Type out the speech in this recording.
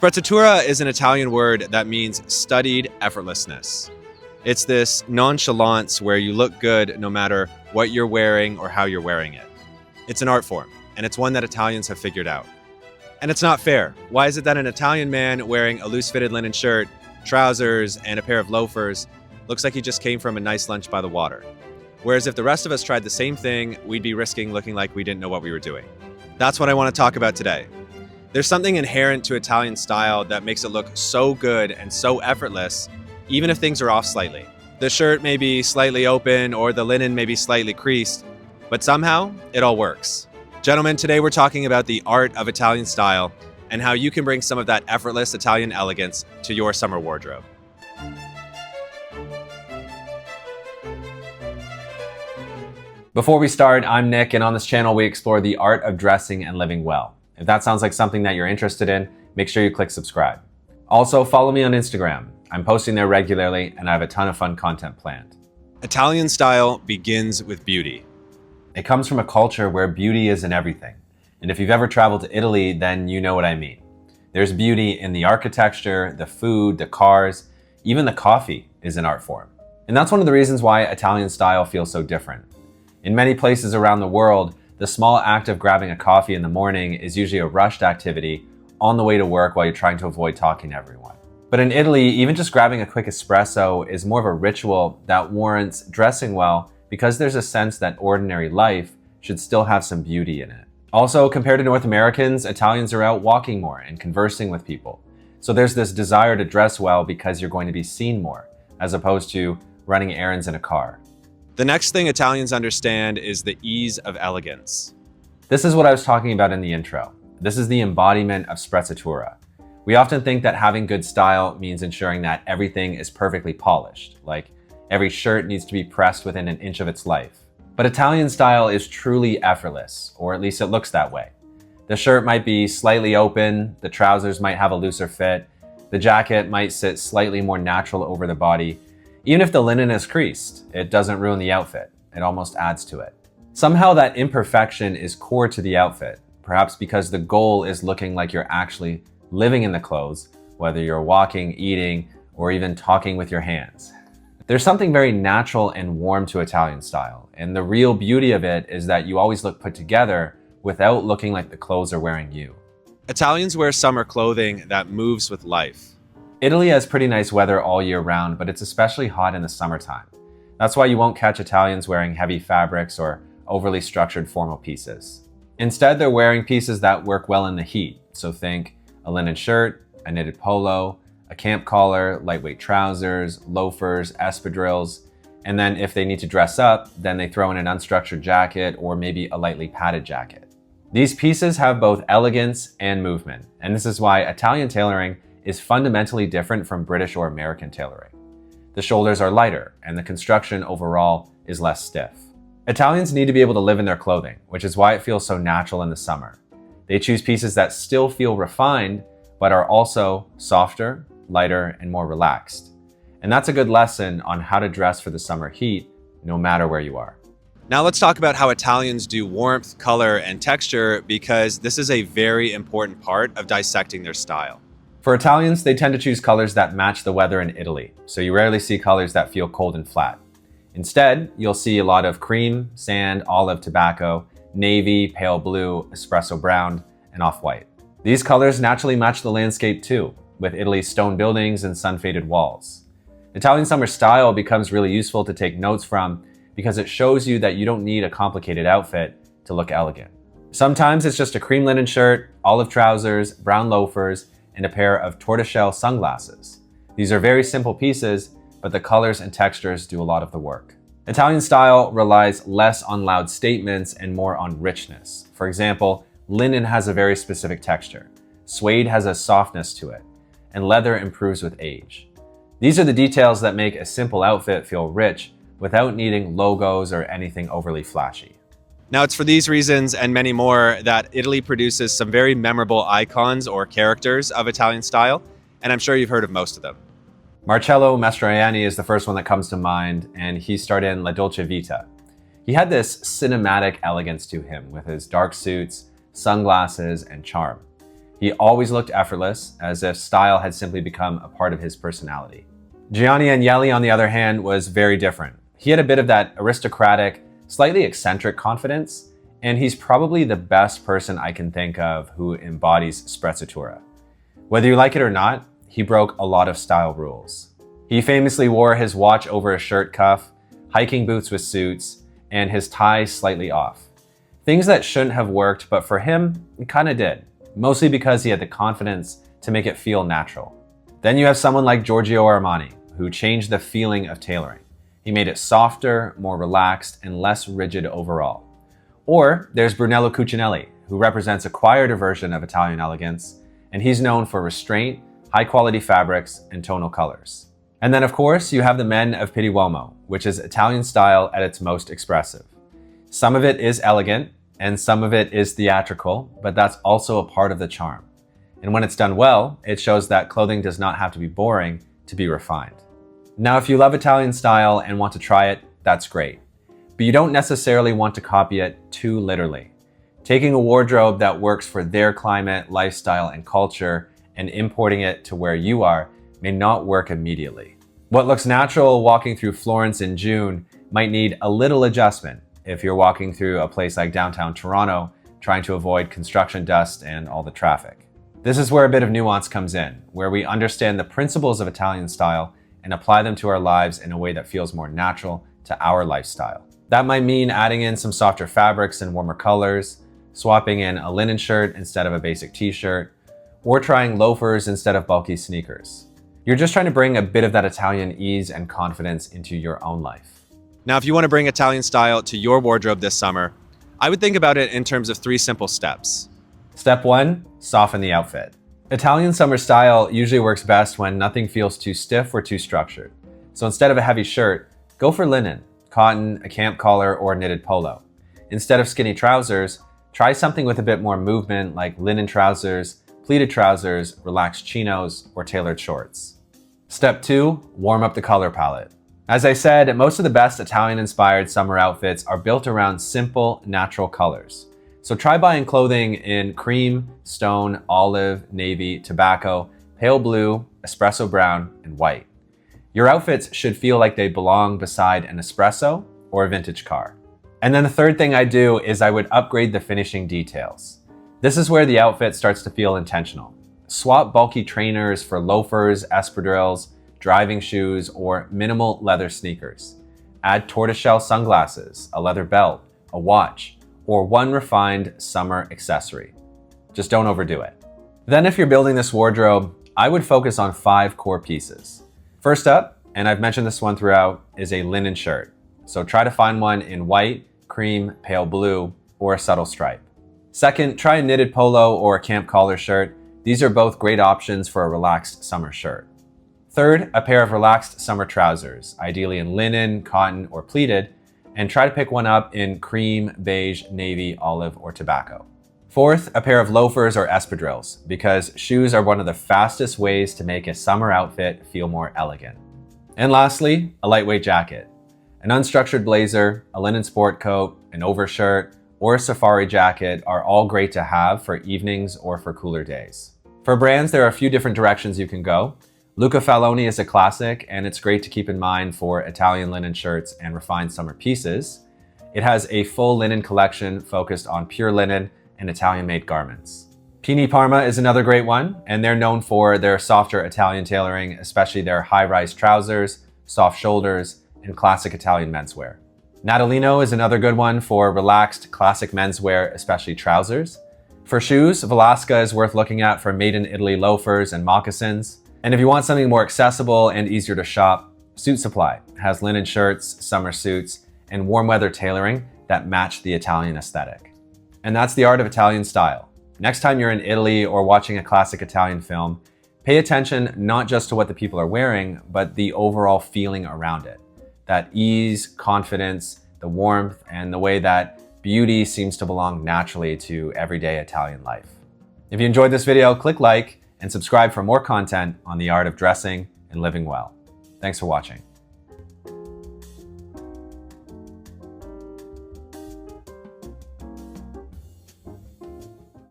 Sprezzatura is an Italian word that means studied effortlessness. It's this nonchalance where you look good no matter what you're wearing or how you're wearing it. It's an art form, and it's one that Italians have figured out. And it's not fair. Why is it that an Italian man wearing a loose-fitted linen shirt, trousers, and a pair of loafers looks like he just came from a nice lunch by the water? Whereas if the rest of us tried the same thing, we'd be risking looking like we didn't know what we were doing. That's what I want to talk about today. There's something inherent to Italian style that makes it look so good and so effortless, even if things are off slightly. The shirt may be slightly open or the linen may be slightly creased, but somehow it all works. Gentlemen, today we're talking about the art of Italian style and how you can bring some of that effortless Italian elegance to your summer wardrobe. Before we start, I'm Nick, and on this channel we explore the art of dressing and living well. If that sounds like something that you're interested in, make sure you click subscribe. Also, follow me on Instagram. I'm posting there regularly and I have a ton of fun content planned. Italian style begins with beauty. It comes from a culture where beauty is in everything. And if you've ever traveled to Italy, then you know what I mean. There's beauty in the architecture, the food, the cars, even the coffee is an art form. And that's one of the reasons why Italian style feels so different. In many places around the world, the small act of grabbing a coffee in the morning is usually a rushed activity on the way to work while you're trying to avoid talking to everyone. But in Italy, even just grabbing a quick espresso is more of a ritual that warrants dressing well because there's a sense that ordinary life should still have some beauty in it. Also, compared to North Americans, Italians are out walking more and conversing with people. So there's this desire to dress well because you're going to be seen more, as opposed to running errands in a car. The next thing Italians understand is the ease of elegance. This is what I was talking about in the intro. This is the embodiment of Sprezzatura. We often think that having good style means ensuring that everything is perfectly polished, like every shirt needs to be pressed within an inch of its life. But Italian style is truly effortless, or at least it looks that way. The shirt might be slightly open, the trousers might have a looser fit, the jacket might sit slightly more natural over the body. Even if the linen is creased, it doesn't ruin the outfit. It almost adds to it. Somehow that imperfection is core to the outfit, perhaps because the goal is looking like you're actually living in the clothes, whether you're walking, eating, or even talking with your hands. There's something very natural and warm to Italian style, and the real beauty of it is that you always look put together without looking like the clothes are wearing you. Italians wear summer clothing that moves with life. Italy has pretty nice weather all year round, but it's especially hot in the summertime. That's why you won't catch Italians wearing heavy fabrics or overly structured formal pieces. Instead, they're wearing pieces that work well in the heat. So think a linen shirt, a knitted polo, a camp collar, lightweight trousers, loafers, espadrilles, and then if they need to dress up, then they throw in an unstructured jacket or maybe a lightly padded jacket. These pieces have both elegance and movement, and this is why Italian tailoring is fundamentally different from British or American tailoring. The shoulders are lighter, and the construction overall is less stiff. Italians need to be able to live in their clothing, which is why it feels so natural in the summer. They choose pieces that still feel refined, but are also softer, lighter, and more relaxed. And that's a good lesson on how to dress for the summer heat, no matter where you are. Now let's talk about how Italians do warmth, color, and texture, because this is a very important part of dissecting their style. For Italians, they tend to choose colors that match the weather in Italy, so you rarely see colors that feel cold and flat. Instead, you'll see a lot of cream, sand, olive, tobacco, navy, pale blue, espresso brown, and off-white. These colors naturally match the landscape too, with Italy's stone buildings and sun-faded walls. Italian summer style becomes really useful to take notes from because it shows you that you don't need a complicated outfit to look elegant. Sometimes it's just a cream linen shirt, olive trousers, brown loafers, and a pair of tortoiseshell sunglasses. These are very simple pieces, but the colors and textures do a lot of the work. Italian style relies less on loud statements and more on richness. For example, linen has a very specific texture. Suede has a softness to it, and leather improves with age. These are the details that make a simple outfit feel rich without needing logos or anything overly flashy. Now, it's for these reasons and many more that Italy produces some very memorable icons or characters of Italian style, and I'm sure you've heard of most of them. Marcello Mastroianni is the first one that comes to mind, and he starred in La Dolce Vita. He had this cinematic elegance to him with his dark suits, sunglasses, and charm. He always looked effortless, as if style had simply become a part of his personality. Gianni Agnelli, on the other hand, was very different. He had a bit of that aristocratic, slightly eccentric confidence, and he's probably the best person I can think of who embodies Sprezzatura. Whether you like it or not, he broke a lot of style rules. He famously wore his watch over a shirt cuff, hiking boots with suits, and his tie slightly off. Things that shouldn't have worked, but for him, it kind of did, mostly because he had the confidence to make it feel natural. Then you have someone like Giorgio Armani, who changed the feeling of tailoring. He made it softer, more relaxed, and less rigid overall. Or there's Brunello Cucinelli, who represents a quieter version of Italian elegance, and he's known for restraint, high-quality fabrics, and tonal colors. And then, of course, you have the men of Pitti Uomo, which is Italian style at its most expressive. Some of it is elegant, and some of it is theatrical, but that's also a part of the charm. And when it's done well, it shows that clothing does not have to be boring to be refined. Now, if you love Italian style and want to try it, that's great. But you don't necessarily want to copy it too literally. Taking a wardrobe that works for their climate, lifestyle, and culture and importing it to where you are may not work immediately. What looks natural walking through Florence in June might need a little adjustment if you're walking through a place like downtown Toronto, trying to avoid construction dust and all the traffic. This is where a bit of nuance comes in, where we understand the principles of Italian style and apply them to our lives in a way that feels more natural to our lifestyle. That might mean adding in some softer fabrics and warmer colors, swapping in a linen shirt instead of a basic t-shirt, or trying loafers instead of bulky sneakers. You're just trying to bring a bit of that Italian ease and confidence into your own life. Now, if you want to bring Italian style to your wardrobe this summer, I would think about it in terms of 3 simple steps. Step 1, soften the outfit. Italian summer style usually works best when nothing feels too stiff or too structured. So instead of a heavy shirt, go for linen, cotton, a camp collar, or a knitted polo. Instead of skinny trousers, try something with a bit more movement like linen trousers, pleated trousers, relaxed chinos, or tailored shorts. Step 2, warm up the color palette. As I said, most of the best Italian-inspired summer outfits are built around simple, natural colors. So try buying clothing in cream, stone, olive, navy, tobacco, pale blue, espresso brown, and white. Your outfits should feel like they belong beside an espresso or a vintage car. And then the third thing I do is I would upgrade the finishing details. This is where the outfit starts to feel intentional. Swap bulky trainers for loafers, espadrilles, driving shoes, or minimal leather sneakers. Add tortoiseshell sunglasses, a leather belt, a watch, or one refined summer accessory. Just don't overdo it. Then if you're building this wardrobe, I would focus on 5 core pieces. First up, and I've mentioned this one throughout, is a linen shirt. So try to find one in white, cream, pale blue, or a subtle stripe. Second, try a knitted polo or a camp collar shirt. These are both great options for a relaxed summer shirt. Third, a pair of relaxed summer trousers, ideally in linen, cotton, or pleated, and try to pick one up in cream, beige, navy, olive, or tobacco. Fourth, a pair of loafers or espadrilles, because shoes are one of the fastest ways to make a summer outfit feel more elegant. And lastly, a lightweight jacket. An unstructured blazer, a linen sport coat, an overshirt, or a safari jacket are all great to have for evenings or for cooler days. For brands, there are a few different directions you can go. Luca Faloni is a classic, and it's great to keep in mind for Italian linen shirts and refined summer pieces. It has a full linen collection focused on pure linen and Italian-made garments. Pitti Parma is another great one, and they're known for their softer Italian tailoring, especially their high-rise trousers, soft shoulders, and classic Italian menswear. Natalino is another good one for relaxed classic menswear, especially trousers. For shoes, Velasca is worth looking at for made-in-Italy loafers and moccasins. And if you want something more accessible and easier to shop, Suit Supply has linen shirts, summer suits, and warm weather tailoring that match the Italian aesthetic. And that's the art of Italian style. Next time you're in Italy or watching a classic Italian film, pay attention not just to what the people are wearing, but the overall feeling around it. That ease, confidence, the warmth, and the way that beauty seems to belong naturally to everyday Italian life. If you enjoyed this video, click like and subscribe for more content on the art of dressing and living well. Thanks for watching.